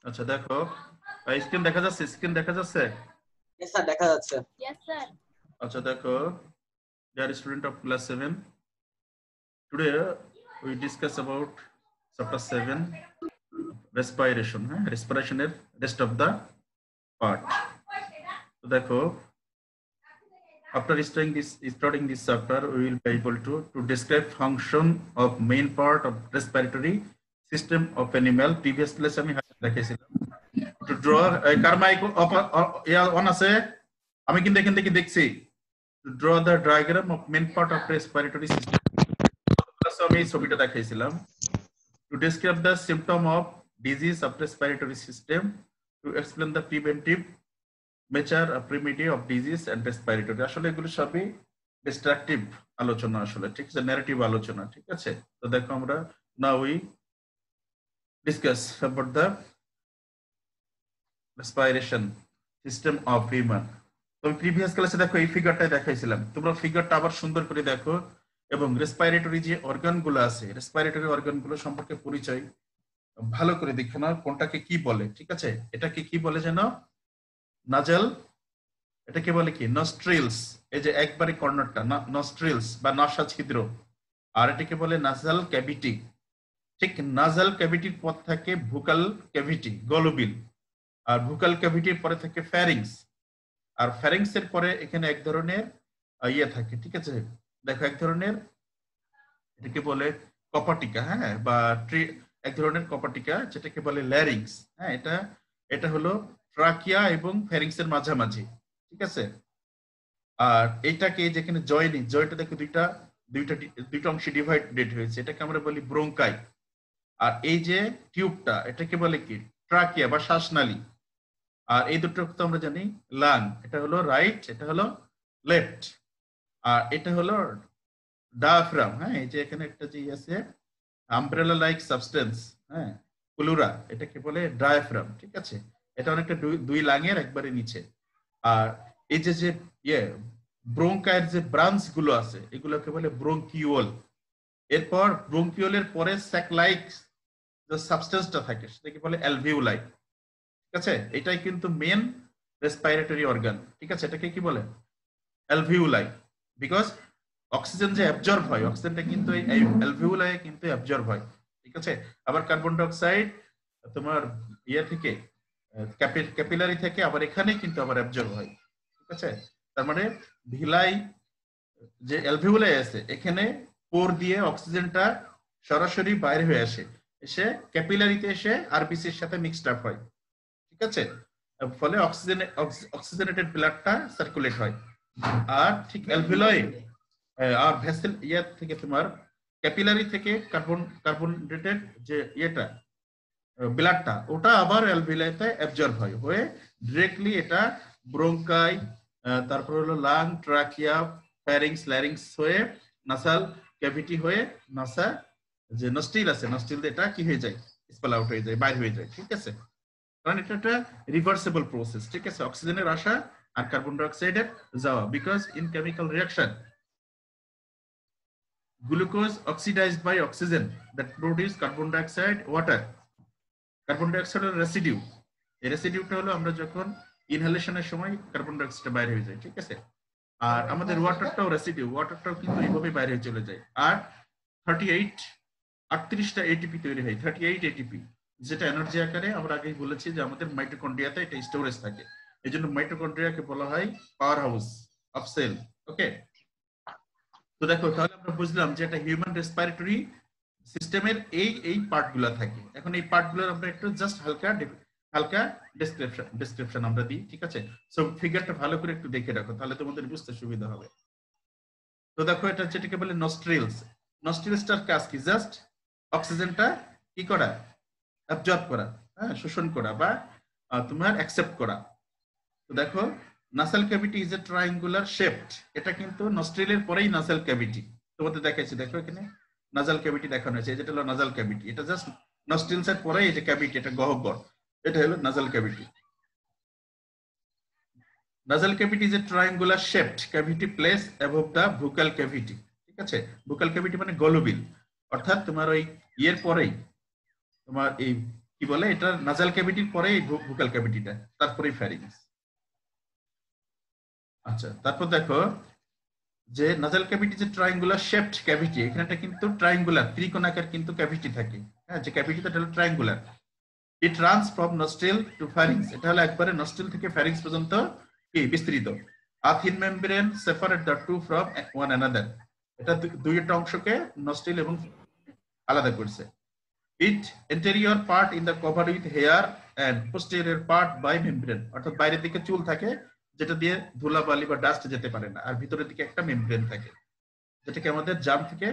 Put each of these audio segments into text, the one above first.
আচ্ছা দেখো, স্ক্রিন দেখা যাচ্ছে? স্ক্রিন দেখা যাচ্ছে? Yes, sir, দেখা যাচ্ছে। Yes, sir. আচ্ছা দেখো, dear student of class 7, today we discuss about chapter 7, respiration. Respiration এর rest of the part. তো দেখো, after starting this chapter, we will be able to describe function of main part of respiratory system of animal. Previous class আমি দেখাইছিলাম। To draw কারমাইক on আছে, আমি কিন্তু এখান থেকে দেখছি। To draw the diagram of main part of respiratory system. আমি এই ছবিটা দেখাইছিলাম। To describe the symptom of disease of respiratory system, to explain the preventive measure of remedy of disease and respiratory. আসলে এগুলো সবই ডিস্ট্রাকটিভ আলোচনা, আসলে ঠিক আছে, ন্যারেটিভ আলোচনা, ঠিক আছে। তো দেখো আমরা now we discuss about the respiration system of human. তো প্রিভিয়াস ক্লাসে দেখো এই ফিগারটাই দেখাইছিলাম, তোমরা ফিগারটা আবার সুন্দর করে দেখো এবং রেসপিরেটরি যে অর্গানগুলো আছে, রেসপিরেটরি অর্গানগুলো সম্পর্কে পরিচয় ভালো করে দেখো না, কোনটাকে কি বলে, ঠিক আছে। এটাকে কি বলে যেন? নাজাল, এটাকে বলে কি? নস্ট্রিলস। এই যে একবারে কর্নারটা নস্ট্রিলস বা নাসা ছিদ্র। আর এটাকে বলে নাসাল ক্যাভিটি। ঠিক, নাসাল ক্যাভিটির পর থাকে ভুকাল ক্যাভিটি, গলবিল। আর ভুকাল ক্যাভিটির পরে থাকে ফ্যারিংস। আর ফ্যারিংস এর পরে এখানে এক ধরনের ইয়ে থাকে, ঠিক আছে। দেখো এক ধরনের, এটাকে বলে কপাটিকা, বা এক ধরনের কপাটিকা, যেটাকে বলে ল্যারিংস। এটা হলো ট্রাকিয়া এবং ফ্যারিংস এর মাঝামাঝি, ঠিক আছে। আর এটাকে যেখানে জয়টা দেখো দুইটা অংশে ডিভাইডেড হয়েছে, এটাকে আমরা বলি ব্রোঙ্কাই। আর এই যে টিউবটা, এটাকে বলে কি? ট্রাকিয়া বা শ্বাসনালী। আর এই দুটো তো আমরা জানি লাং, এটা হলো রাইট, এটা হলো লেফট। আর এটা হলো ডায়াফ্রাম। এই যে এখানে একটা যে আছে আমব্রেলা লাইক সাবস্টেন্স, প্লুরা, এটাকে বলে ডায়াফ্রাম, ঠিক আছে। এটা অনেকটা দুই লাঙের একবারে নিচে। আর এই যে ব্রোঙ্কায়ের যে ব্রাঞ্চ গুলো আছে, এগুলোকে বলে ব্রোঙ্কিওল। এরপর ব্রোঙ্কিওলের পরে স্যাক লাইক যে সাবস্টেন্সটা থাকে, সেটাকে বলে অ্যালভিউলাই, ঠিক আছে। এটাই কিন্তু মেন রেসপিরেটরি অর্গান, ঠিক আছে। এটাকে কি বলে? অ্যালভিউলাই। বিকজ অক্সিজেন যে অ্যাবজর্ব হয়, অক্সিজেনটা কিন্তু এই অ্যালভিউলাই কিন্তু অ্যাবজর্ব হয়, ঠিক আছে। আবার কার্বন ডাইঅক্সাইড তোমার থেকে ক্যাপিলারি থেকে আবার এখানে কিন্তু আবার অ্যাবজর্ব হয়, ঠিক আছে। তার মানে ভিলাই যে অ্যালভিউলাই আছে, এখানে পোর দিয়ে অক্সিজেনটা সরাসরি বাইরে হয়ে এসে ক্যাপিলারিতে এসে আরবিসির সাথে মিক্সড আপ হয়, ঠিক আছে। ফলে অক্সিজেনেটেড ব্লাডটা সার্কুলেট হয়। আর ঠিক অ্যালভিউলাই আর ভেসেল থেকে তোমার ক্যাপিলারি থেকে কার্বনেটেড যে ব্লাডটা, ওটা আবার অ্যালভিউলাইতে অ্যাবজর্ব হয়ে ডিরেক্টলি এটা ব্রোঙ্কাই, তারপর হলো লাং, ট্রাকিয়া, ফ্যারিংস, ল্যারিংস হয়ে নাসাল ক্যাভিটি হয়ে নাসা যে নস্ট্রিল আছে, নস্ট্রিল এটা কি হয়ে যায়? স্পেল আউট হয়ে যায়, বাইরে হয়ে যায়, ঠিক আছে। কারণ এটা একটা রিভার্সিবল প্রসেস, ঠিক আছে। অক্সিজেনের আসা আর কার্বন ডাইঅক্সাইডের যাওয়া, because in chemical reaction glucose oxidized by oxygen that produce carbon dioxide, water. Carbon ডাইঅক্সাইডের রেসিডিউ, এই রেসিডিউটা হলো আমরা যখন ইনহেলেশনের সময় কার্বন ডাইঅক্সাইড বাইরে হয়ে যায়, ঠিক আছে। আর আমাদের ওয়াটারটাও রেসিডিউ, ওয়াটারটাও কিন্তু এইভাবে বাইরে হয়ে চলে যায়। আর 38টা এটিপি তৈরি হয়, 38 এটিপি, যেটা এনার্জি আকারে আমরা আগেই বলেছি যে আমাদের মাইটোকন্ড্রিয়াতে এটা স্টোরেজ থাকে। এই জন্য মাইটোকন্ড্রিয়াকে বলা হয় পাওয়ার হাউস অফ সেল, ওকে। তো দেখো, তাহলে আমরা বুঝলাম যে এটা হিউম্যান রেসপিরেটরি সিস্টেমের এই পার্টগুলো থাকে। এখন এই পার্টগুলোর আমরা একটু জাস্ট হালকা ডেসক্রিপশন আমরা দিই, ঠিক আছে। সো ফিগারটা ভালো করে একটু দেখে রাখো, তাহলে তোমাদের বুঝতে সুবিধা হবে। তো দেখো, এটা যেটাকে বলে নস্ট্রিলস। নস্ট্রিলসটার কাজ কি? জাস্ট অক্সিজেনটা কি করা? অ্যাবজর্ব করা, শোষণ করা বা তোমার অ্যাকসেপ্ট করা। তো দেখো, nasal cavity is a triangular shaped. এটা কিন্তু নস্ট্রিলের পরেই নাসাল ক্যাভিটি তোমাদের দেখাচ্ছি। দেখো এখানে নাসাল ক্যাভিটি দেখানো হয়েছে, যেটা হলো নাসাল ক্যাভিটি। এটা জাস্ট নস্ট্রিলস এর পরেই এই যে ক্যাভিটি, এটা গহ্বর, এটা হলো nasal cavity. Nasal cavity is a triangular shaped cavity place above the buccal cavity, ঠিক আছে। ভুকাল ক্যাভিটি মানে গলবিল, অর্থাৎ তোমার ওই ইয়ের পরেই, তোমার এই কি বলে, এটা নাজাল ক্যাভিটির পরে ভোকাল ক্যাভিটিটা, তারপরে ফ্যারিংস। আচ্ছা, তারপর দেখো যে নাজাল ক্যাভিটি যে ট্রায়াঙ্গুলার শেপড ক্যাভিটি, এখানেটা কিন্তু ট্রায়াঙ্গুলার ত্রিকোণাকার কিন্তু ক্যাভিটি থাকে। হ্যাঁ, যে ক্যাভিটিটা হলো triangular. It runs from nostril to pharynx, এটা হলো একবারে নস্ট্রিল থেকে ফ্যারিংস পর্যন্ত কি বিস্তৃত। A thin membrane separate the two from one another, এটা দুইটা অংশকে নস্ট্রিল এবং আলাদা করছে। It interior part in the cover with hair and posterior part by membrane, অর্থাৎ বাইরের দিকে চুল থাকে যেটা দিয়ে ধুলাবালি বা ডাস্ট যেতে পারে না, আর ভিতরের দিকে একটা মেমব্রেন থাকে যেটাকে আমাদের জার্ম থেকে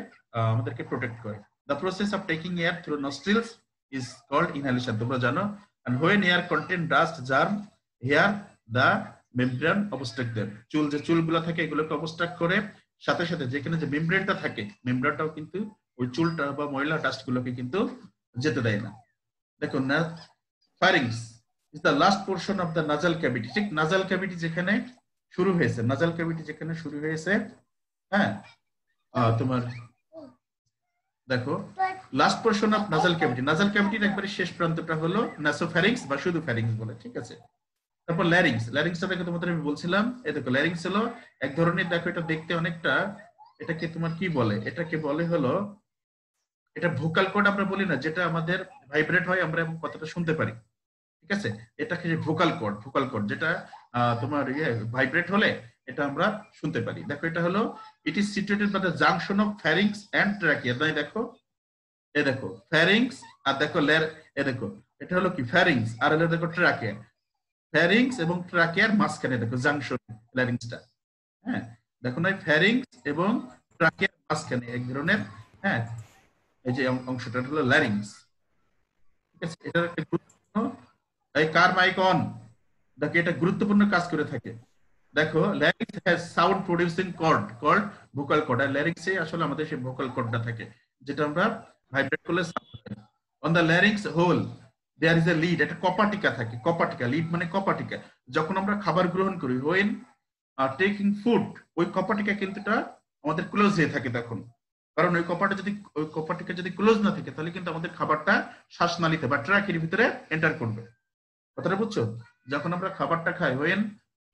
আমাদেরকে প্রোটেক্ট করে। The process of taking air through nostrils is called inhalation, তোমরা জানো। And when air contain dust germ hair the membrane obstruct them, চুল যে চুলগুলো থাকে এগুলোকে অবস্ট্রাক্ট করে, সাথে সাথে যেখানে যে মেমব্রেনটা থাকে মেমব্রেনটাও কিন্তু ওই চুলটা বা ময়লা ডাস্ট গুলোকে কিন্তু যেতে দেয় না। দেখুন না, pharynx is the last portion of the nasal cavity, ঠিক নাজাল ক্যাভিটি যেখানে শুরু হয়েছে, নাজাল ক্যাভিটি যেখানে শুরু হয়েছে, হ্যাঁ তোমার দেখো লাস্ট পোরশন অফ নাজাল ক্যাভিটি, নাজাল ক্যাভিটির একবারে শেষ প্রান্তটা হলো নাসোফ্যারিংস বা শুধু ফ্যারিংস বলে, ঠিক আছে। তারপর ল্যারিংস, ল্যারিংসটা দেখো তোমাদের আমি বলছিলাম, এই দেখো ল্যারিংস হলো এক ধরনের, দেখো এটা দেখতে অনেকটা, এটাকে তোমার কি বলে, এটাকে বলে হলো, এটা ভোকাল কর্ড আমরা বলি না, যেটা আমাদের ভাইব্রেট হয় আমরা এবং কথাটা শুনতে পারি, ঠিক আছে। এটাকে ভোকাল কর্ড, ভোকাল কর্ড যেটা তোমার ভাইব্রেট হলে এটা আমরা শুনতে পারি। দেখো এটা হলো, it is situated by the junction of pharynx and trachea, তাই দেখো এ দেখো ফ্যারিংস আর দেখো এ দেখো এটা হলো কি ফ্যারিংস, আর হলো দেখো ট্রাকিয়া, ফ্যারিংস এবং ট্রাকিয়ার মাঝখানে দেখো জাংশন ল্যারিংসটা, হ্যাঁ দেখো না, ফ্যারিংস এবং ট্রাকিয়ার মাঝখানে এক ধরনের, হ্যাঁ এই যে অংশটা হলো ল্যারিংস, ঠিক আছে। এটা একটা গুরুত্বপূর্ণ, এই কার মাইক অন, দেখো এটা গুরুত্বপূর্ণ কাজ করে থাকে। দেখো larynx has sound producing cord called vocal cord, আর ল্যারিংসে আসলে আমাদের সেই ভোকাল কর্ডটা থাকে যেটা আমরা ভাইব্রেট করলে সাউন্ড হয়। On the larynx hole there is a lid, একটা কপাটিকা থাকে, কপাটিকা, লিড মানে কপাটিকা। যখন আমরা খাবার গ্রহণ করি, হোয়েন টেকিং ফুড, ওই কপাটিকা কিন্তু আমাদের ক্লোজ হয়ে থাকে তখন, কারণ ওই কপাটিকা যদি ক্লোজ না থাকে তাহলে কিন্তু আমাদের খাবারটা শ্বাসনালীতে বা ট্র্যাকের ভিতরে এন্টার করবে। কথাটা বুঝছো? যখন আমরা খাবারটা খাই, when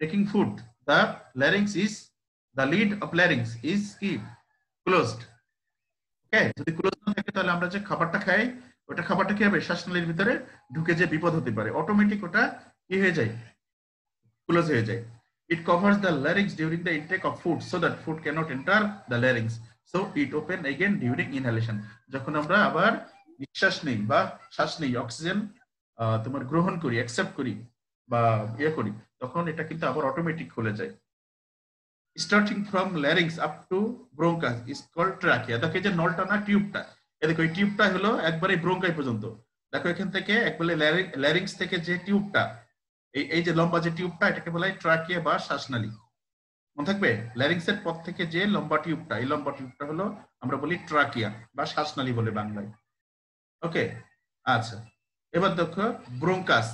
taking food the larynx is, the lid of larynx is কি closed, ওকে। যদি ক্লোজ না থাকে তাহলে আমরা যে খাবারটা খাই, ওটা খাবারটা কি হবে, শ্বাসনালীর ভিতরে ঢুকে যে বিপদ হতে পারে, অটোমেটিক ওটা কি হয়ে যায়, ক্লোজ হয়ে যায়। It covers the larynx during the intake of food so that food cannot enter the larynx, so it open again during inhalation, যখন আমরা আবার নিঃশ্বাস নেই বা শ্বাস নেই, অক্সিজেন তোমার গ্রহণ করি, অ্যাকসেপ্ট করি বা করি, তখন এটা কিন্তু আবার অটোমেটিক খুলে যায়। Starting from larynx up to bronchus is called trachea, দেখো এই যে নলটা না, টিউবটা, এই দেখো এই টিউবটা হলো একবারে ব্রোঙ্কাই পর্যন্ত। দেখো এখান থেকে একবারে ল্যারিংস থেকে যে টিউবটা, এই যে লম্বা যে টিউবটা, এটাকে বলা হয় ট্রাকিয়া বা শ্বাসনালী। মনে থাকবে, ল্যারিংস এর পর থেকে যে লম্বা টিউবটা, এই লম্বা টিউবটা হলো আমরা বলি ট্রাকিয়া বা শ্বাসনালী বলে বাংলায়, ওকে। আচ্ছা, এবার দেখো ব্রোঙ্কাস।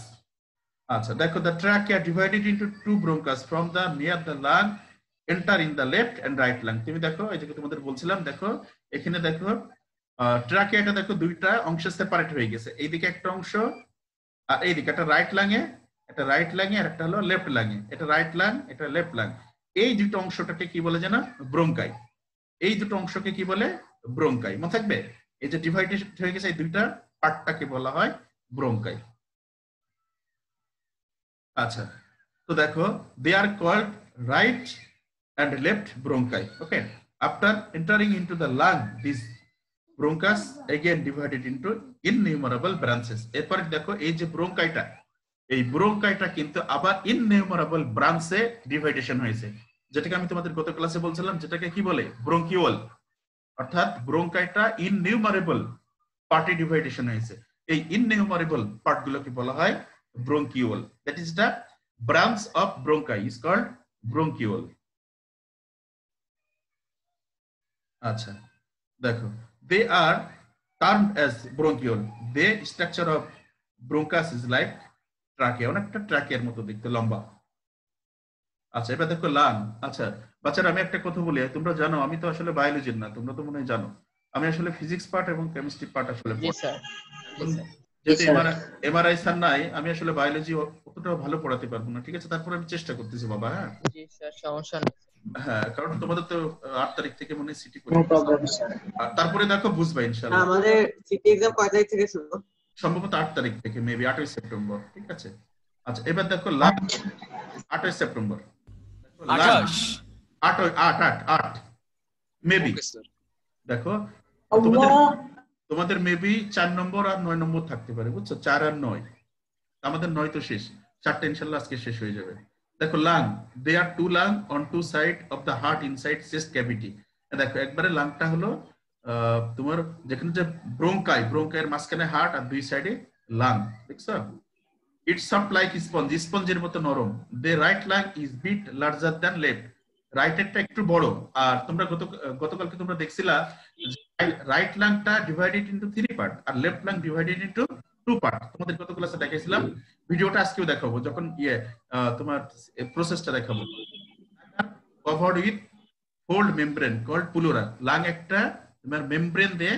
আচ্ছা দেখো, the trachea divided into two bronchus from the near the lung enter in the left and right lung. তুমি দেখো এই যে তোমাদের বলছিলাম, দেখো এখানে দেখো ট্রাকিয়াটা দেখো দুইটা অংশে সেপারেট হয়ে গেছে, এইদিকে একটা অংশ আর এইদিকে একটা রাইট লাঙে, একটা রাইট লাঙে আর একটা হলো লেফট লাঙে, এটা রাইট লাং এটা লেফট লাং, এই দুটো অংশটাকে কি বলে জানো, ব্রোঙ্কাই। এই দুটো অংশকে কি বলে, ব্রোঙ্কাই। মনে থাকবে, এই যে ডিভাইডেড হয়ে গেছে এই দুইটা পার্টটাকে বলা হয় ব্রোঙ্কাই। আচ্ছা, তো দেখো they are called right and left bronchi, okay. After entering into the lung, these bronchus again divided into innumerable branches. এরপর দেখো এই যে ব্রোঙ্কাইটা, এই ব্রোঙ্কাইটা কিন্তু আবার ইননিউমারেবল ব্রাঞ্চে ডিভাইডেশন হয়েছে, যেটাকে আমি তোমাদের গত ক্লাসে বলছিলাম, যেটাকে কি বলে, ব্রোঙ্কিওল। অর্থাৎ ব্রোঙ্কাইটা ইননিউমারেবল পার্টে ডিভাইডেশন হয়েছে, এই ইননিউমারেবল পার্ট গুলোকে বলা হয় bronchiole. That is the branch of bronchi is called bronchiole. আচ্ছা দেখো, they are termed as bronchiole, the structure of bronchus is like trachea, অনেকটা ট্রাকিয়ার মতো দেখতে, লম্বা। আচ্ছা এবার দেখো লাং। আচ্ছা বাচ্চারা, আমি একটা কথা বলি, তোমরা জানো আমি তো আসলে বায়োলজির না, তোমরা তো মনে হয় জানো, আমি আসলে ফিজিক্স পার্ট এবং কেমিস্ট্রি পার্ট আসলে যেহেতু এমআরআই স্যার নাই, আমি আসলে বায়োলজি অতটা ভালো পড়াতে পারবো না, ঠিক আছে? তারপরে আমি চেষ্টা করতেছি বাবা, হ্যাঁ। জি স্যার, সমস্যা নেই। হ্যাঁ, কারণ তোমাদের তো 8 তারিখ থেকে মনে হয় সিটি নো পরীক্ষা, প্রবলেম স্যার। আর তারপরে দেখো বুঝবা ইনশাল্লাহ। আমাদের সিটি এক্সাম কয় তারিখ থেকে শুরু? সম্ভবত 8 তারিখ থেকে, মেবি 8ই সেপ্টেম্বর, ঠিক আছে? আচ্ছা, এবার দেখো লাস্ট 8ই সেপ্টেম্বর, 28। 8 মেবি। Okay sir. দেখো তোমাদের আল্লাহ, তোমাদের মেবি 4 নম্বর আর 9 নম্বর থাকতে পারে, বুঝছো? 4 আর 9, আমাদের 9 তো শেষ, 4টা ইনশাল্লাহ আজকে শেষ হয়ে যাবে। দেখো lung, they are two lung on two side of the heart inside chest cavity. দেখো একবারে লাংটা হলো তোমার যেখানে যে ব্রোঙ্কাইয়ের মাঝখানে হার্ট আর দুই সাইডে লাং, দেখছো? ইটস সফট লাইক স্পঞ্জের মতো নরম। The right lung is bit larger than left, রাইটেরটা একটু বড়। আর তোমরা গতকালকে তোমরা দেখছিলা রাইট লাংটা ডিভাইডেড ইনটু 3 পার্ট আর left lung divided into 2 part. তোমাদের গত ক্লাসে দেখাইছিলাম, ভিডিওটা আজকেও দেখাবো যখন তোমার প্রসেসটা দেখাবো। Covered with fold membrane called pleura. Lung একটা তোমার মেমব্রেন দিয়ে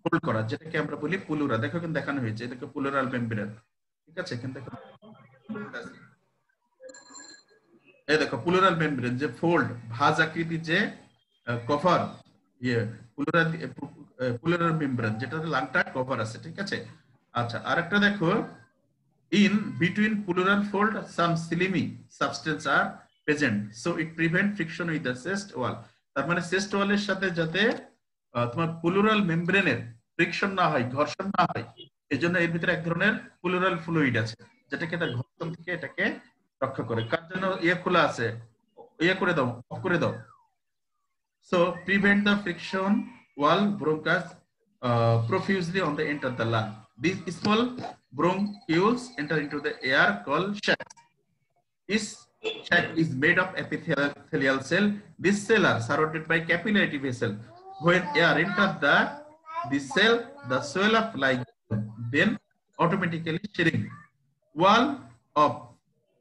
ফোল্ড করা, যেটাকে আমরা বলি প্লুরা। দেখো কিন্তু দেখানো হয়েছে, এটাকে প্লুরাল মেমব্রেন, ঠিক আছে? এখানে দেখো, এই দেখো প্লুরাল মেমব্রেন, যে ফোল্ড ভাঁজ আকৃতির যে কভার, প্লুরাল মেমব্রেন, যেটাতে লাংটা কভার আছে, ঠিক আছে? আচ্ছা, আরেকটা দেখো, in between pleural fold some slimy substance are present, so it prevent friction with the chest wall. তার মানে চেস্ট ওয়ালের সাথে যাতে তোমার প্লুরাল মেমব্রেনের ফ্রিকশন না হয়, ঘর্ষণ না হয়, এই জন্য এর ভিতরে এক ধরনের প্লুরাল ফ্লুইড আছে, যেটাকে তার ঘর্ষণ থেকে এটাকে রক্ষা করে। কার জন্য খোলা আছে, করে দাও, অফ করে দাও। So prevent the friction wall bronchus profusely on the end of the lung. These small bronchioles enter into the air called sacs. This sac is made of epithelial cell. These cells are surrounded by capillary vessel. When air enters the cell, the swell up like then automatically shrink. Wall of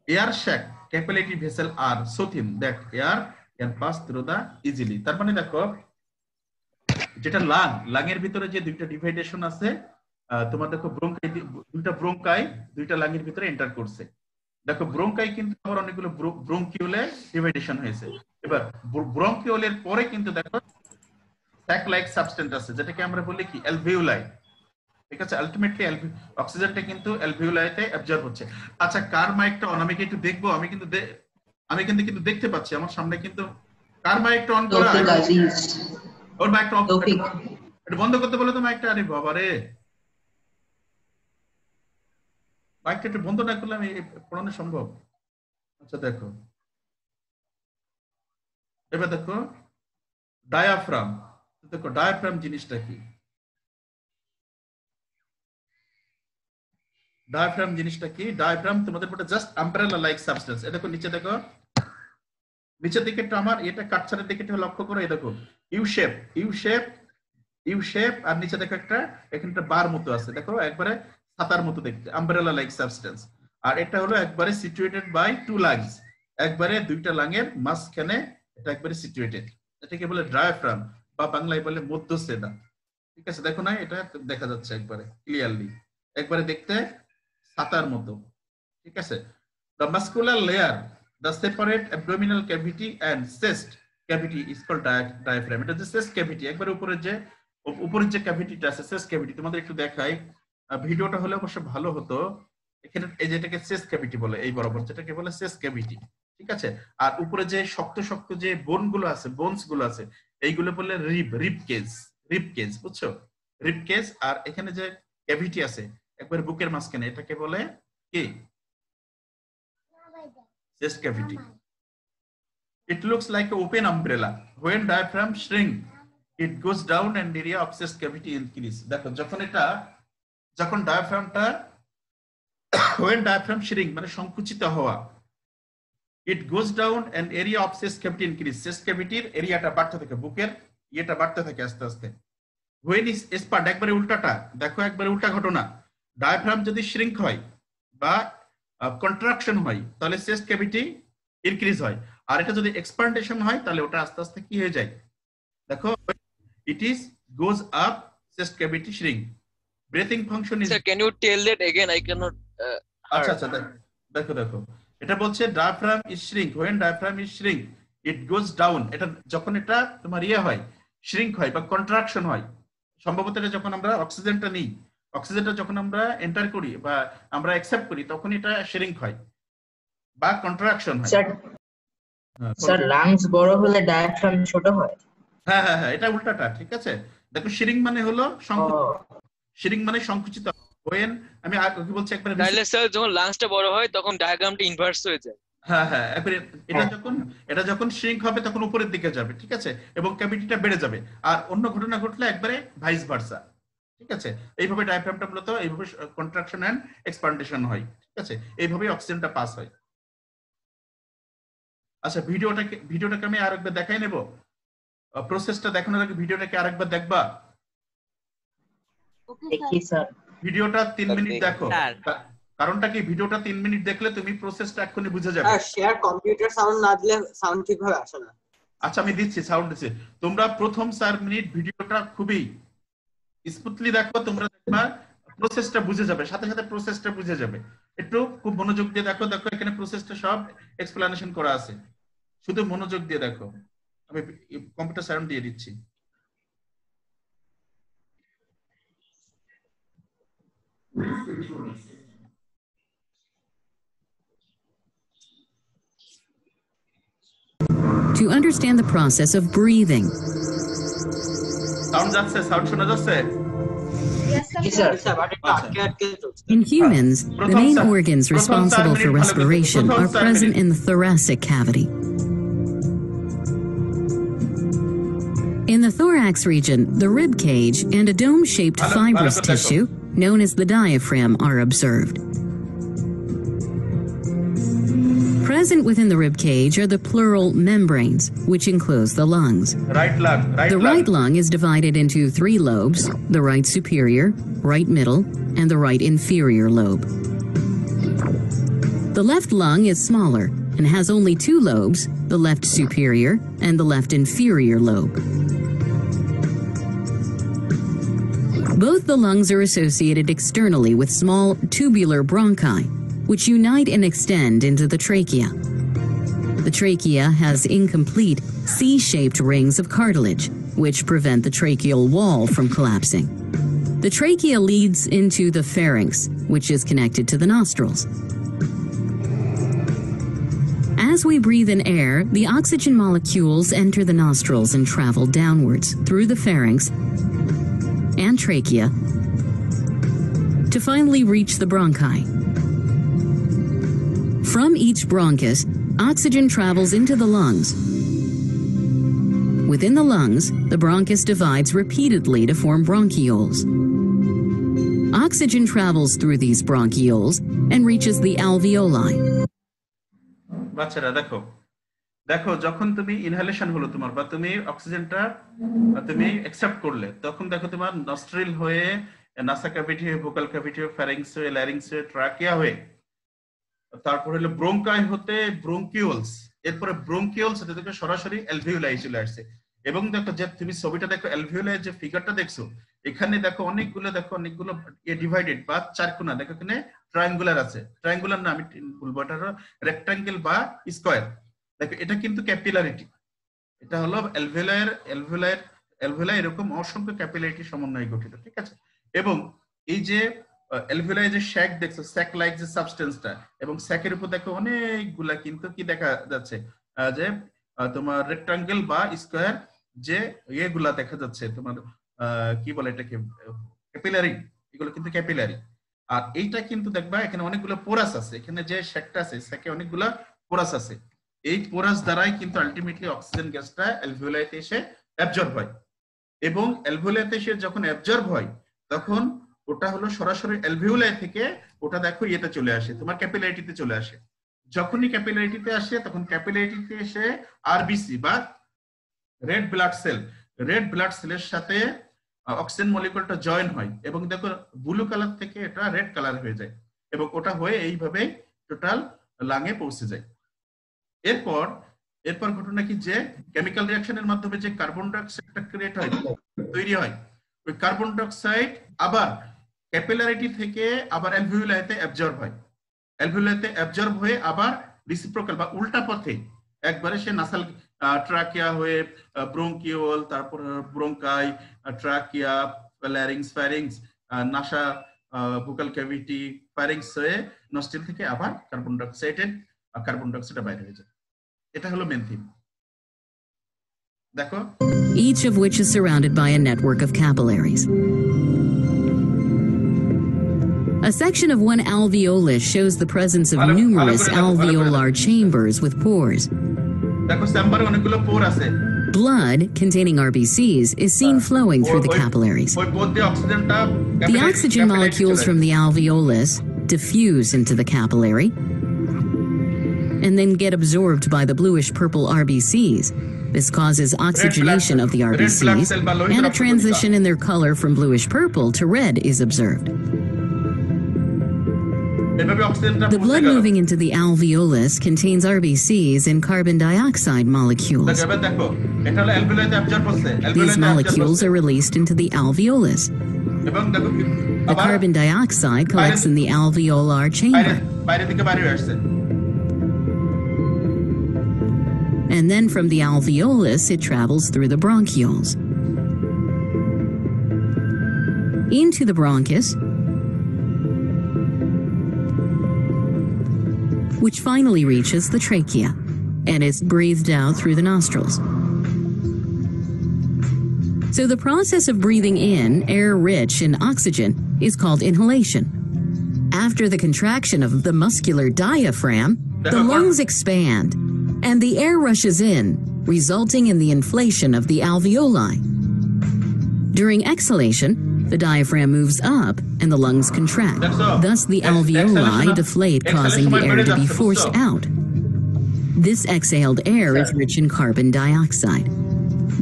air sac capillary vessel are so thin that air can pass through the easily. তার মানে দেখো, যেটা লাংয়ের ভিতরে যে দুইটা ডিভাইডেশন আছে, তোমার দেখো দুইটা লাংয়ের ভিতরে এন্টার করছে। দেখো ব্রোঙ্কাই কিন্তু আবার অনেকগুলো ব্রোঙ্কিওলে ডিভাইডেশন হয়েছে। এবার ব্রোঙ্কিওলের পরে কিন্তু দেখো স্যাক লাইক সাবস্টেন্স আছে, যেটাকে আমরা বলি কি অ্যালভিওলাই, ঠিক আছে? আলটিমেটলি অক্সিজেনটা কিন্তু অ্যালভিওলাইতে অ্যাবজর্ব হচ্ছে। আচ্ছা, কার মাইকটা অন? আমি কি একটু দেখবো? আমি কিন্তু দেখতে পাচ্ছি আমার সামনে, কিন্তু কার মাইকটা অন করা? ওর মাইকটা অফ, এটা বন্ধ করতে বলে তো মাইকটা। আরে বাবা রে, মাইকটা একটু বন্ধ না করলে আমি পড়ানো সম্ভব? আচ্ছা দেখো, এবার দেখো ডায়াফ্রাম। দেখো ডায়াফ্রাম জিনিসটা কি? ডায়াফ্রাম জিনিসটা কি? ডায়াফ্রাম তোমাদের পড়ে জাস্ট আমব্রেলা লাইক সাবস্টেন্স। এটা দেখো নিচে, দেখো নিচের দিকে একটু আমার এটা কাটছাড়ের দিকে একটু লক্ষ্য করো। এই দেখো ইউ শেপ আর নিচে দেখো এখানে বার মতো আছে, দেখো একবারে ছাতার মতো দেখতে, আমব্রেলা লাইক সাবস্টেন্স। আর এটা হলো একবারে সিচুয়েটেড বাই টু লাংস, একবারে দুইটা লাংয়ের মাঝখানে এটা একবারে সিচুয়েটেড। এটাকে বলে ডায়াফ্রাম বা বাংলায় বলে মধ্যচ্ছেদা, ঠিক আছে? দেখো না, এটা দেখা যাচ্ছে একবারে ক্লিয়ারলি, একবারে দেখতে ছাতার মতো, ঠিক আছে? The muscular layer, the separate abdominal cavity and chest cavity is called diaphragm. এটা যে চেস্ট ক্যাভিটি, একবার উপরের যে ক্যাভিটিটা আছে চেস্ট ক্যাভিটি, তোমাদের একটু দেখাই, ভিডিওটা হলে অবশ্য ভালো হতো। এখানে এই যেটাকে চেস্ট ক্যাভিটি বলে, এই বরাবর যেটাকে বলে চেস্ট ক্যাভিটি, ঠিক আছে? আর উপরে যে শক্ত শক্ত যে বোনস গুলো আছে এইগুলো বলে রিব কেজ, বুঝছো? Rib cage. আর এখানে যে ক্যাভিটি আছে একবার বুকের মাঝখানে, এটাকে বলে কি? chest cavity. It looks like an open umbrella. When diaphragm shrink, it goes down and area of chest cavity increase. দেখো যখন ডায়াফ্রামটা when diaphragm shrink মানে সংকুচিত হওয়া, it goes down and area of chest cavity increase. chest cavity এরিয়াটা বাড়তে থাকে, বুকের ইয়েটা বাড়তে থাকে আস্তে আস্তে। when is expand, একবারে উল্টাটা দেখো, একবারে উল্টা ঘটনা। ডায়াফ্রাম যদি shrink হয় বা কন্ট্রাকশন হয় তাহলে চেস্ট ক্যাভিটি ইনক্রিজ হয়, আর এটা যদি এক্সপান্ডেশন হয় তাহলে ওটা আস্তে আস্তে কি হয়ে যায়? দেখো it is goes up chest cavity shrink, breathing function is Sir, can you tell that again? I cannot আচ্ছা heard. আচ্ছা দেখো দেখো এটা বলছে diaphragm is shrink when diaphragm is shrink it goes down. এটা যখন এটা তোমার ইয়ে হয়, শ্রিঙ্ক হয় বা কন্ট্রাকশন হয়, সম্ভবত এটা যখন আমরা অক্সিজেনটা নিই, অক্সিজেনটা যখন আমরা এন্টার করি বা আমরা অ্যাকসেপ্ট করি, তখন এটা শ্রিঙ্ক হয় বা কন্ট্রাকশন হয়। স্যার লাংস বড় হলে ডায়াফ্রাম ছোট হয়। হ্যাঁ হ্যাঁ হ্যাঁ, এটা উল্টাটা, ঠিক আছে। দেখো শ্রিঙ্ক মানে হলো শ্রিঙ্ক মানে সংকুচিত। হোয়েন আমি কি বলছি একবার, তাহলে স্যার যখন লাংসটা বড় হয় তখন ডায়াগ্রামটা ইনভার্স হয়ে যায়। হ্যাঁ হ্যাঁ, এটা যখন শ্রিঙ্ক হবে তখন উপরের দিকে যাবে, ঠিক আছে, এবং ক্যাভিটিটা বেড়ে যাবে। আর অন্য ঘটনা ঘটলে একবারে ভাইস ভার্সা, ঠিক আছে। এইভাবে ডায়াফ্রামটা মূলত এইভাবে কন্ট্রাকশন এন্ড এক্সপান্ডেশন হয়, ঠিক আছে। এইভাবেই অক্সিজেনটা পাস হয়। আচ্ছা, ভিডিওটাকে আমি আরেকবার দেখাই নেব। প্রসেসটা দেখানোর আগে ভিডিওটাকে আরেকবার দেখবা? দেখি স্যার। ভিডিওটা 3 মিনিট দেখো। কারণটা কি, ভিডিওটা 3 মিনিট দেখলে তুমি প্রসেসটা এক্ষুনি বুঝে যাবে। আর শেয়ার কম্পিউটার সাউন্ড না দিলে সাউন্ড ঠিকভাবে আসে না। আচ্ছা, আমি দিচ্ছি, সাউন্ড দিচ্ছি। তোমরা প্রথম 4 মিনিট ভিডিওটা খুবই স্মুথলি দেখো, তোমরা দেখবা প্রসেসটা বুঝে যাবে, সাথে সাথে প্রসেসটা বুঝে যাবে। একটু খুব মনোযোগ দিয়ে দেখো, দেখো এখানে প্রসেসটা সব এক্সপ্লেনেশন করা আছে, শুধু মনোযোগ দিয়ে দেখো। আমি কম্পিউটার সাউন্ড দিয়ে দিচ্ছি। To understand the process of breathing. Sound যাচ্ছে? সাউন্ড শোনা যাচ্ছে? In humans, the main organs responsible for respiration are present in the thoracic cavity. In the thorax region, the rib cage and a dome-shaped fibrous tissue, known as the diaphragm, are observed. Present within the rib cage are the pleural membranes, which enclose the lungs. The right lung is divided into 3 lobes: the right superior, right middle, and the right inferior lobe. The left lung is smaller and has only 2 lobes, the left superior and the left inferior lobe. Both the lungs are associated externally with small tubular bronchi, which unite and extend into the trachea. The trachea has incomplete C-shaped rings of cartilage, which prevent the tracheal wall from collapsing. The trachea leads into the pharynx, which is connected to the nostrils. As we breathe in air, the oxygen molecules enter the nostrils and travel downwards through the pharynx and trachea to finally reach the bronchi. From each bronchus, oxygen travels into the lungs. Within the lungs, the bronchus divides repeatedly to form bronchioles. Oxygen travels through these bronchioles and reaches the alveoli. বাচ্চারা দেখো, দেখো যখন তুমি inhalation হলো তোমার, বা তুমি অক্সিজেনটা তুমি অ্যাকসেপ্ট করলে, তখন দেখো তোমার নস্ট্রিল হয়ে, নাসা ক্যাভিটি হয়ে, ভোকাল ক্যাভিটি হয়ে, ফ্যারিংস হয়ে, ল্যারিংস হয়ে, ট্রাকিয়া হয়ে, তারপর হলো ব্রোঙ্কাই হতে ব্রোঙ্কিওলস, এরপরে ব্রোঙ্কিওলস হতে দেখো সরাসরি অ্যালভিওলাই চলে আসছে। এবং দেখো যে তুমি ছবিটা দেখো, অ্যালভিওলাই যে ফিগারটা দেখছো, এখানে দেখো অনেকগুলো ডিভাইডেড বা চারকোনা, দেখো এখানে ট্রায়াঙ্গুলার আছে, ট্রায়াঙ্গুলার না, আমি বলবো এটা হলো রেক্টাঙ্গেল বা স্কয়ার। দেখো এটা কিন্তু ক্যাপিলারিটি, এটা হলো অ্যালভিওলাই এরকম অসংখ্য ক্যাপিলারিটি সমন্বয়ে গঠিত, ঠিক আছে। এবং এই যে অ্যালভিওলাই যে শ্যাক দেখছো, স্যাক লাইক যে সাবস্টেন্সটা, এবং স্যাকের উপর দেখো অনেকগুলা কিন্তু কি দেখা যাচ্ছে, যে তোমার রেক্টাঙ্গেল বা স্কয়ার যে ইয়েগুলা দেখা যাচ্ছে, তোমার কি বলে এটাকে, ক্যাপিলারি, এগুলো কিন্তু ক্যাপিলারি। আর এইটা কিন্তু দেখবা এখানে অনেকগুলো পোরাস আছে, এখানে যে শ্যাকটা আছে শ্যাকে অনেকগুলা পোরাস আছে। এই পোরাস দ্বারাই কিন্তু আলটিমেটলি অক্সিজেন গ্যাসটা অ্যালভিওলাইতে এসে অ্যাবজর্ব হয়, এবং অ্যালভিওলাইতে এসে যখন অ্যাবজর্ব হয় তখন ওটা হলো সরাসরি অ্যালভিওলাই থেকে ওটা দেখো ইয়েতে চলে আসে, তোমার ক্যাপিলারিটিতে চলে আসে। যখনই ক্যাপিলারিটিতে আসে তখন ক্যাপিলারিটিতে এসে আরবিসি বা রেড ব্লাড সেলের সাথে অক্সিজেন মলিকুলটা জয়েন হয়, এবং দেখো ব্লু কালার থেকে এটা রেড কালার হয়ে যায়, এবং ওটা হয়ে এইভাবে টোটাল লাঙে পৌঁছে যায়। এরপর ঘটনা কি, যে কেমিক্যাল রিঅ্যাকশনের মাধ্যমে যে কার্বন ডাইঅক্সাইডটা ক্রিয়েট হয়, তৈরি হয়, ওই কার্বন ডাইঅক্সাইড আবার ক্যাপিলারিটি থেকে আবার অ্যালভিওলাইতে অ্যাবজর্ব হয়, অ্যালভিওলাইতে অ্যাবজর্ব হয়ে আবার রিসিপ্রোকাল বা উল্টা পথে একবারে সে নাসাল ট্রাকিয়া হয়ে ব্রোঙ্কিওল, তারপর bronchi, trachea, larynx, pharynx, nasal, vocal cavity, pharynx হয়ে নস্ট্রিল থেকে আবার কার্বন ডাইঅক্সাইড বাইরে হয়ে যায়। এটা হলো মেন থিম। দেখো, each of which is surrounded by a network of capillaries. A section of one alveolus shows the presence of numerous alveolar chambers with pores. দেখো চেম্বারে অনেকগুলো পোর আছে। Blood containing RBCs is seen flowing through the capillaries. ওই পোর দিয়ে অক্সিজেনটা The oxygen molecules from the alveolus diffuse into the capillary and then get absorbed by the bluish-purple RBCs. This causes oxygenation of the RBCs, and a transition in their color from bluish-purple to red is observed. The blood moving into the alveolus contains RBCs and carbon dioxide molecules. These molecules are released into the alveolus. The carbon dioxide collects in the alveolar chamber. And then from the alveolus, it travels through the bronchioles into the bronchus, which finally reaches the trachea and is breathed out through the nostrils. So the process of breathing in air rich in oxygen is called inhalation. After the contraction of the muscular diaphragm, the lungs expand and the air rushes in, resulting in the inflation of the alveoli. During exhalation, the diaphragm moves up and the lungs contract. Thus, the alveoli deflate, causing the air to be forced out. This exhaled air is rich in carbon dioxide.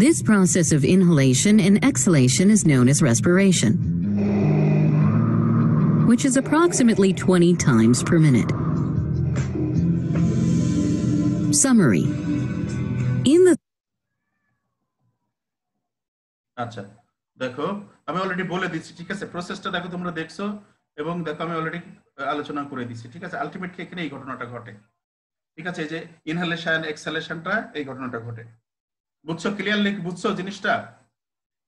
This process of inhalation and exhalation is known as respiration, which is approximately 20 times per minute. Summary. In the আচ্ছা, দেখো আমি already বলে দিচ্ছি, ঠিক আছে? প্রসেসটা দেখো, তোমরা দেখছো এবং দেখো আমি অলরেডি আলোচনা করে দিচ্ছি, ঠিক আছে? আলটিমেটলি এখানে এই ঘটনাটা ঘটে, ঠিক আছে? এই যে ইনহেলেশন এক্সহেলেশনটা, এই ঘটনাটা ঘটে। বুঝছো? ক্লিয়ারলি বুঝছো জিনিসটা?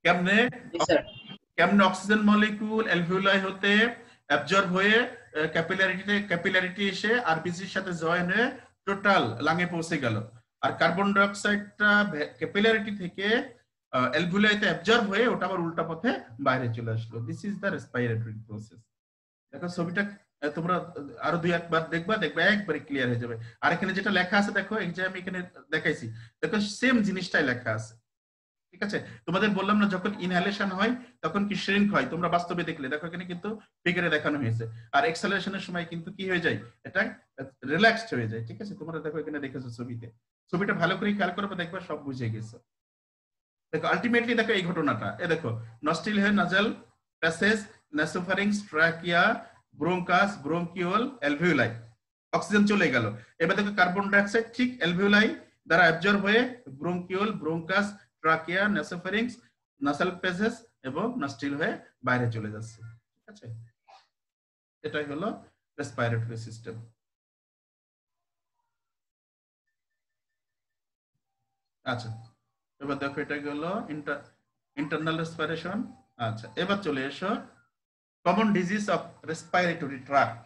কেমনে অক্সিজেন মলিকিউল অ্যালভিওলাই হতে অ্যাবজর্ব হয়ে ক্যাপিলারিটি এসে আরবিসির সাথে জয়েন হয়ে টোটাল লাঙে পৌঁছে গেল, আর কার্বন ডাইঅক্সাইডটা ক্যাপিলারিটি থেকে অ্যালভিওলাইতে অ্যাবজর্ব হয়ে ওটা আবার উল্টা পথে বাইরে চলে আসলো। This is the respiratory process. দেখো ছবিটা তোমরা আরো দুই একবার দেখবা একবারে ক্লিয়ার হয়ে যাবে। আর এখানে যেটা লেখা আছে দেখো, এই যে আমি এখানে দেখাইছি, দেখো সেম জিনিসটাই লেখা আছে, ঠিক আছে? তোমাদের বললাম না যখন ইনহেলেশন হয় তখন কি শ্রিঙ্ক হয়, তোমরা বাস্তবে দেখলে দেখো এখানে কিন্তু ফিগারে দেখানো হয়েছে। আর এক্সহেলেশনের সময় কিন্তু কি হয়ে যায়, এটা রিল্যাক্সড হয়ে যায়, ঠিক আছে? তোমরা দেখো এখানে দেখেছো ছবিটা ভালো করে খেয়াল করবে, দেখবা সব বুঝে গেছো। দেখো আলটিমেটলি দেখো এই ঘটনাটা, দেখো নস্ট্রিল হয়ে নাজাল passage, নাসোফ্যারিংস, trachea, bronchus, ব্রোঙ্কিওল, alveoli, oxygen চলে গেল। এবার দেখো কার্বন ডাইঅক্সাইড ঠিক অ্যালভিওলাই দ্বারা অ্যাবজর্ব হয়ে ব্রোঙ্কিওল, ব্রোঙ্কাস, ট্রাকিয়া, নাসোফ্যারিংস, নাসাল প্যাসেজ এবং নস্ট্রিল হয়ে বাইরে চলে যাচ্ছে, ঠিক আছে? এটাই হলো রেসপিরেটরি সিস্টেম। আচ্ছা, এবার দেখো এটা হলো ইন্টারনাল রেসপিরেশন। আচ্ছা, এবার চলে এসো common disease of respiratory tract.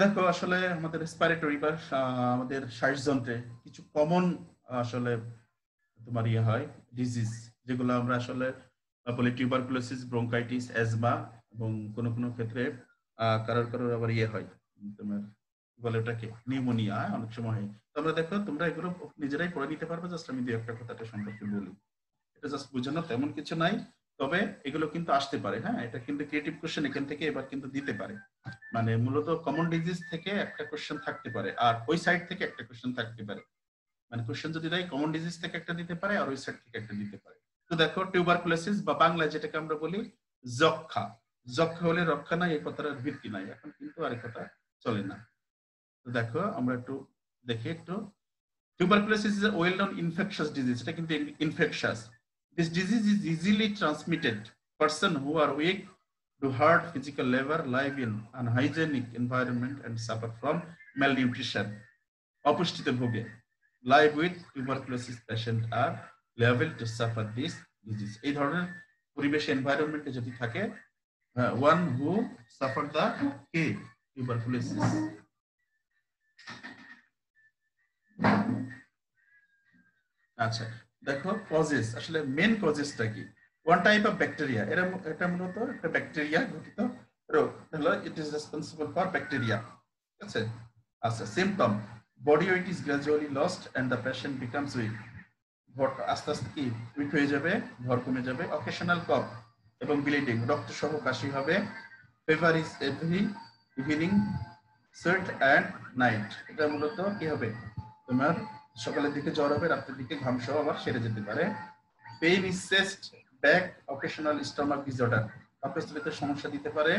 দেখো আসলে আমাদের রেসপিরেটরি বা আমাদের শ্বাসযন্ত্রে কিছু কমন আসলে তোমার ইয়ে হয় ডিজিজ, যেগুলো আমরা আসলে বলি টিউবারকুলোসিস, ব্রঙ্কাইটিস, অ্যাজমা এবং কোনো কোনো ক্ষেত্রে কারোর আবার ইয়ে হয় তোমার বলে ওটাকে নিউমোনিয়া অনেক সময় হয়। তোমরা দেখো তোমরা এগুলো নিজেরাই পড়ে নিতে পারবে, জাস্ট আমি দুই একটা কথাটা সম্পর্কে বলি। এটা জাস্ট বোঝানো, তেমন কিছু নাই, তবে এগুলো কিন্তু আসতে পারে। হ্যাঁ, এটা কিন্তু ক্রিয়েটিভ কোশ্চেন এখান থেকে এবার কিন্তু দিতে পারে, মানে মূলত কমন ডিজিজ থেকে একটা কোশ্চেন থাকতে পারে আর ওই সাইড থেকে একটা কোশ্চেন থাকতে পারে। মানে কোশ্চেন যদি দেয় কমন ডিজিজ থেকে একটা দিতে পারে আর ওই সাইড থেকে একটা দিতে পারে। তো দেখো টিউবারকুলোসিস বা বাংলায় যেটাকে আমরা বলি যক্ষা, যক্ষা হলে রক্ষা নাই এই কথাটার ভিত্তি নাই, এখন কিন্তু আর কথা চলে না। তো দেখো আমরা একটু দেখি একটু। Tuberculosis is a well-known infectious disease. এটা কিন্তু infectious. This disease is easily transmitted. Person who are weak do hard physical labor, live in unhygienic environment, and suffer from malnutrition. অপুষ্টিতে ভোগে, live with tuberculosis patient are liable to suffer this disease. এই ধরনের পরিবেশ এনভায়রনমেন্টে যদি থাকে, one who suffer the tuberculosis. আচ্ছা, দেখো causes, আসলে main কজেসটা কি? ওয়ান টাইপ অফ ব্যাকটেরিয়া, এটা মূলত একটা ব্যাকটেরিয়া ঘটিত রোগ হলো, it is responsible for bacteria. ঠিক আছে। আচ্ছা, symptom, body weight is gradually lost and the patient becomes weak. আস্তে আস্তে কি উইক হয়ে যাবে, ভর কমে যাবে। অকেশনাল কফ এবং ব্লিডিং, রক্ত সহ কাশি হবে। Fever is every evening, suit and night. এটা মূলত কি হবে, তোমার সকালের দিকে জ্বর হবে, রাতের দিকে ঘাম সহ আবার সেরে যেতে পারে। Pain is chest, back, occasional stomach disorder, পাকস্থলীতে সমস্যা দিতে পারে।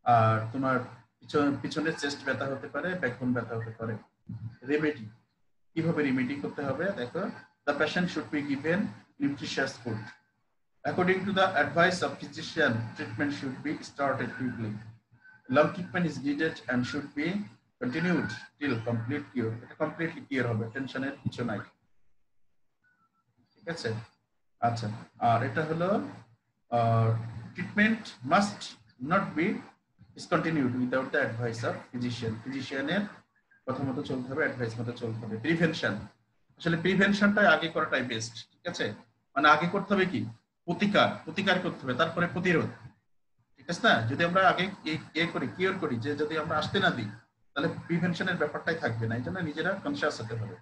আর তোমার পিছনে চেস্ট ব্যথা হতে পারে, ব্যাকবোন ব্যথা হতে পারে। রেমেডি, কিভাবে রেমেডি করতে হবে দেখো, the patient should be given nutritious food. According to the advice of physician, treatment should be started quickly. Long treatment is needed and should be continued till complete cure. এটা completely cure হবে, টেনশনের কিছু নাই। ঠিক আছে। আচ্ছা, আর এটা হলো treatment must not be discontinued without the advice of physician. ফিজিশিয়ানের কথা মতো চলতে হবে, অ্যাডভাইস মতো চলতে হবে। প্রিভেনশন, আসলে প্রিভেনশনটা আগে করাটাই বেস্ট। ঠিক আছে, মানে আগে করতে হবে কি, প্রতিকার করতে হবে, তারপরে প্রতিরোধ। ঠিক আছে না? যদি আমরা আগে কিওর করি, যে যদি আমরা আসতে না দিই, তাহলে প্রিভেনশনের ব্যাপারটাই থাকবে না। এই জন্য নিজেরা কনসিয়াস হতে হবে।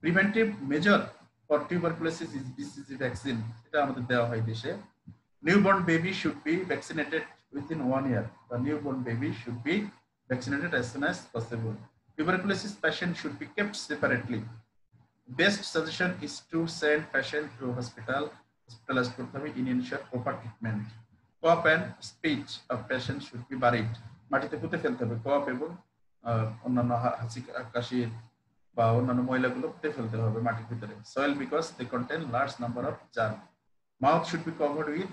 Preventive major for tuberculosis is BCG vaccine, এটা আমাদের দেওয়া হয় দেশে। Newborn baby should be vaccinated within 1 year. The newborn baby should be vaccinated as soon as possible. Tuberculosis patient should be kept separately. Best suggestion is to send patient to hospitalized করতে হবে in ensure proper treatment. Cough and speech of patient should be buried. মাটিতে পুঁতে ফেলতে হবে। কফ এবং অন্যান্য হাঁচি কাশি বা অন্যান্য ময়লাগুলো পুঁতে ফেলতে হবে মাটির ভিতরে। Soil because they contain large number of germs. Mouth should be covered with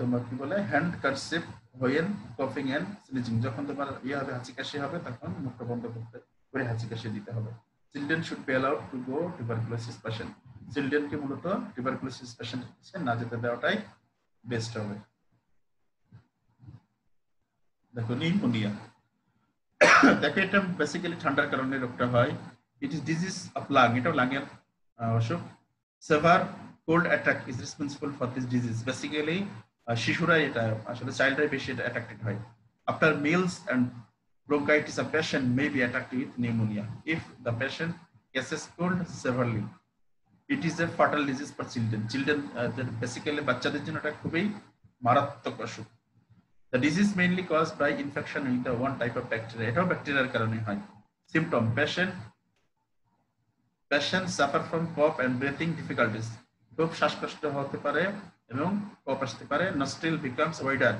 তোমার কি বলে hand কারসিপ when coughing and sneezing। যখন তোমার হবে হাঁচি কাশি হবে, তখন মুখটা বন্ধ করতে করে হাঁচি কাশি দিতে হবে। Children should be allowed to go tuberculosis patient. চিলড্রেনকে মূলত টিউবারকুলোসিস পেশেন্ট না যেতে দেওয়াটাই বেস্ট হবে। দেখো নিউমোনিয়া, দেখো এটা বেসিক্যালি ঠান্ডার কারণে রোগটা হয়। It is disease of lung, এটা লাংয়ের অসুখ। Severe cold attack is responsible for this disease. Basically শিশুরাই এটা আসলে চাইল্ডরাই বেশি এটা অ্যাট্রাক্টেড হয়। After meals and bronchitis, a patient may be attacked with pneumonia if the patient catches cold severely. It is a fatal disease for children. Basically বাচ্চাদের জন্য এটা খুবই মারাত্মক অসুখ। The disease mainly caused by infection with the one type of bacteria. এটাও ব্যাকটেরিয়ার কারণে হয়। Symptom: patient suffer from cough and breathing difficulties. খুব শ্বাসকষ্ট হতে পারে এবং কফ আসতে পারে। Nostril becomes wider,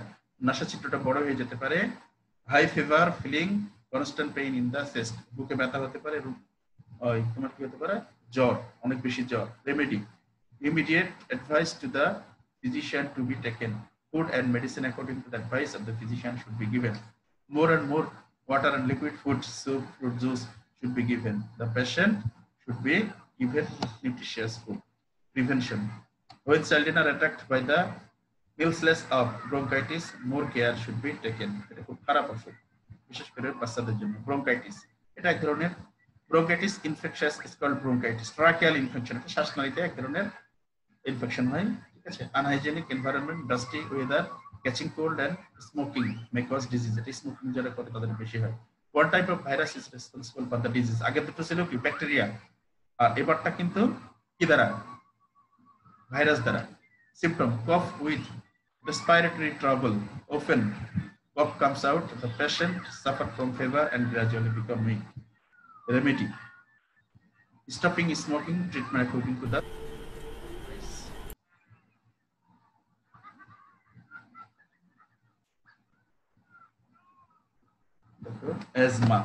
নাসাচিত্রটা বড় হয়ে যেতে পারে। High fever, feeling constant pain in the chest, বুকে ব্যথা হতে পারে। তোমার কি হতে পারে, জ্বর, অনেক বেশি জ্বর। Remedy: immediate advice to the physician to be taken. Food and medicine according to the advice of the physician should be given. More and more water and liquid food, soup, fruit juice should be given. The patient should be given nutritious food. Prevention: when children are attacked by the measles of bronchitis, more care should be taken. এটা খুব খারাপ অসুখ, বিশেষ করে বাচ্চাদের জন্য। Bronchitis, এটা এক ধরনের bronchitis infectious is called bronchitis. Tracheal infection, এটা শ্বাসনালীতে এক ধরনের ইনফেকশন হয়। ঠিক আছে। Unhygienic environment, dusty weather, catching cold and smoking may cause disease. এটা স্মোকিং যারা করে তাদের বেশি হয়। One type of virus is responsible for the disease. আগে দুটো ছিল কি, ব্যাকটেরিয়া, আর এবারটা কিন্তু কি দ্বারা, ভাইরাস দ্বারা। Symptom: cough with respiratory trouble. Often cough comes out, the patient suffer from fever and gradually become weak. Remedy: stopping smoking, treatment according to the asthma.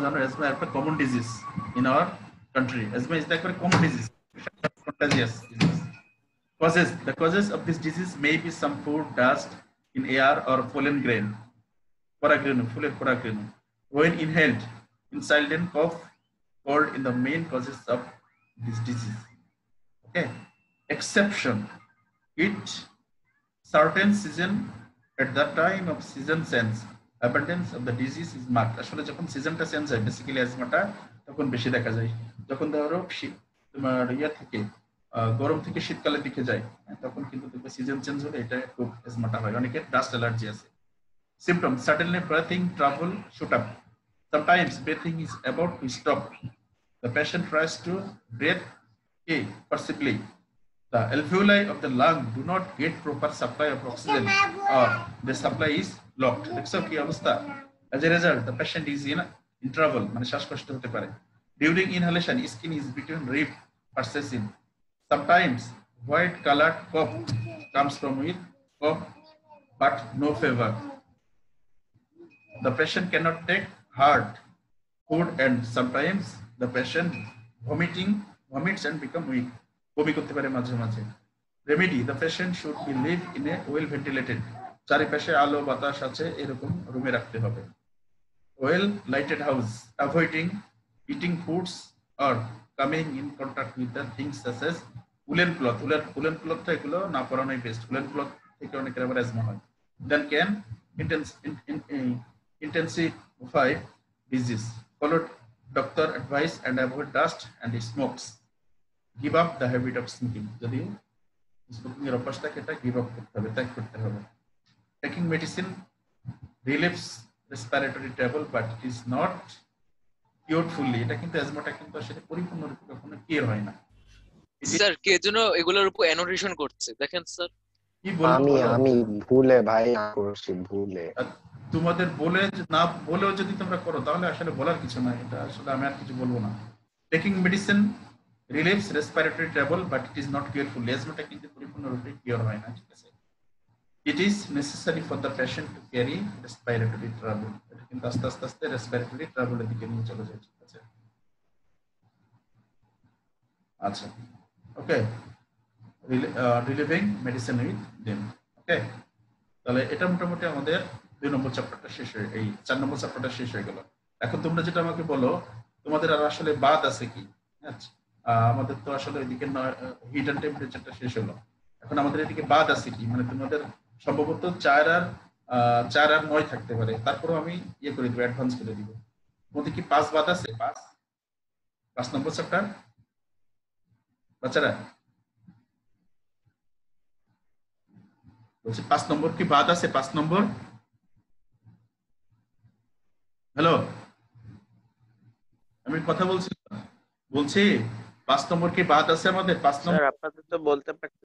জানো, asthma একটা common disease in our country. Asthma is like a common disease, contagious disease. The causes of this disease may be some food, dust in air, or pollen grain. Fuller paragrinu. When inhaled, insult and cough, cold in the main causes of this disease. Okay. Exception. It certain season at that time of season sense abundance of the disease is marked. আসলে যখন সিজনটা change হয় basically অ্যাজমাটা তখন বেশি দেখা যায়। যখন ধরো তোমার ইয়া থেকে গরম থেকে শীতকালের দিকে যায় তখন কিন্তু দেখবে সিজন চেঞ্জ হলে এটা খুব অ্যাজমাটা হয়। অনেকের ডাস্ট অ্যালার্জি আছে। Symptoms: suddenly breathing trouble shoot up. Sometimes breathing is about to stop. The patient tries to breathe forcibly. The alveoli of the lung do not get proper supply of oxygen or the supply is blocked. As a result, the patient is in trouble. During inhalation, skin is between rib persists. Sometimes white colored cough comes from with cough but no fever. The patient cannot take hard food and sometimes the patient vomits and become weak. Remedy: the patient should be live in a well ventilated. চারিপাশে আলো বাতাস আছে এরকম রুমে রাখতে হবে। Well lighted house. Avoiding eating foods or coming in contact with the things such as woolen cloth. Woolen cloth তো এগুলো না পরানোই বেস্ট। woolen cloth থেকে অনেকের আবার অ্যাজমা হয়। Then can intensify disease. Follow doctor advice and avoid dust and smokes. Give up the habit of smoking. যদি smoking এর অভ্যাস থাকে এটা গিভ আপ করতে হবে, ত্যাগ করতে হবে। Taking medicine relieves respiratory trouble but it is not cured fully. এটা কিন্তু অ্যাজমাটা কিন্তু আসলে পরিপূর্ণরূপে কখনো কিওর হয় না। স্যার কে যেন এগুলোর উপর অ্যানোটেশন করছে দেখেন স্যার। কি বলবো আমি ভুলে ভাই করছি ভুলে। তোমাদের না বলেও যদি তোমরা করো তাহলে আসলে বলার কিছু নাই, এটা আসলে আমি আর কিছু বলবো না। Taking medicine relieves respiratory trouble but it is not cured fully. অ্যাজমাটা কিন্তু পরিপূর্ণরূপে কিওর হয় না, ঠিক আছে? It is necessary for the patient to carry respiratory trouble. এটা কিন্তু আস্তে আস্তে respiratory trouble এর দিকে নিয়ে চলে যায়, ঠিক আছে? আচ্ছা, ওকে। Relieving medicine with them. ওকে, তাহলে এটা মোটামুটি আমাদের 2 নম্বর চ্যাপ্টারটা শেষ হয়ে এই 4 নম্বর চ্যাপ্টারটা শেষ হয়ে গেল। এখন তোমরা যেটা আমাকে বলো তোমাদের আর আসলে বাদ আছে কি? আচ্ছা, আমাদের তো আসলে এদিকে হিট এন্ড টেম্পারেচারটা শেষ হলো, এখন আমাদের এদিকে বাদ আছে কি? মানে তোমাদের সম্ভবত 4 আর 9 থাকতে পারে, তারপরও আমি ইয়ে করে দিব, অ্যাডভান্স করে দিব। মধ্যে কি 5 বাদ আছে? 5 নম্বর চ্যাপ্টার বাচ্চারা বলছি 5 নম্বর কি বাদ আছে? 5 নম্বর, হ্যালো, আমি কথা বলছি 5 নম্বর কি বাদ আছে আমাদের? 5 নম্বর আপনাদের তো বলতে পারছি।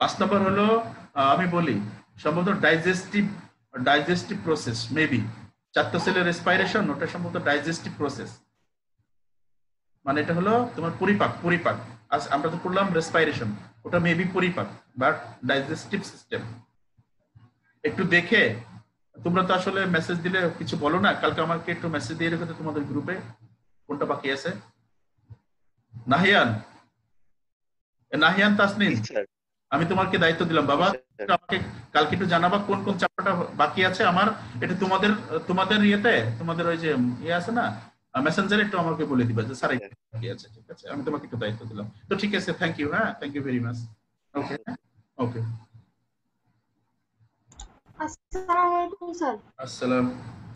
5 নম্বর হলো আমি বলি সম্ভবত ডাইজেস্টিভ প্রসেস, মেবি 4 সেলের রেসপিরেশন, ওটা সম্ভবত ডাইজেস্টিভ প্রসেস, মানে এটা হলো তোমার পরিপাক। আজ আমরা তো করলাম রেসপিরেশন, ওটা মেবি পরিপাক বাট ডাইজেস্টিভ সিস্টেম। একটু দেখে, তোমরা তো আসলে মেসেজ দিলে কিছু বলো না, কালকে আমাকে একটু মেসেজ দিয়ে রেখো তোমাদের গ্রুপে কোনটা বাকি আছে। নাহিয়ান তাসনিম, আমি তোমাকে দায়িত্ব দিলাম বাবা, আমাকে কালকে একটু জানাবা কোন কোন চ্যাপ্টারটা বাকি আছে আমার। এটা তোমাদের ইয়েতে, তোমাদের ওই যে ইয়ে আছে না মেসেঞ্জারে, একটু আমাকে বলে দিবা যে স্যার বাকি আছে, ঠিক আছে? আমি তোমাকে একটু দায়িত্ব দিলাম, তো ঠিক আছে, থ্যাংক ইউ। হ্যাঁ, থ্যাংক ইউ ভেরি মাচ। ওকে ওকে, আসসালামু আলাইকুম স্যার।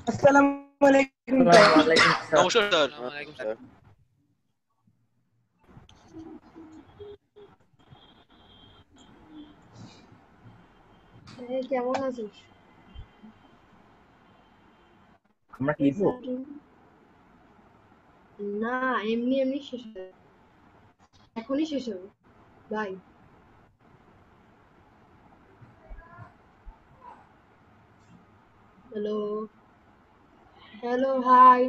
আসসালামু আলাইকুম। নমস্কার স্যার। কেমন আছিস? আমরা লিখবো না, এমনি শেষ হবে, এখনই শেষ হবে। বাই। Hello, high.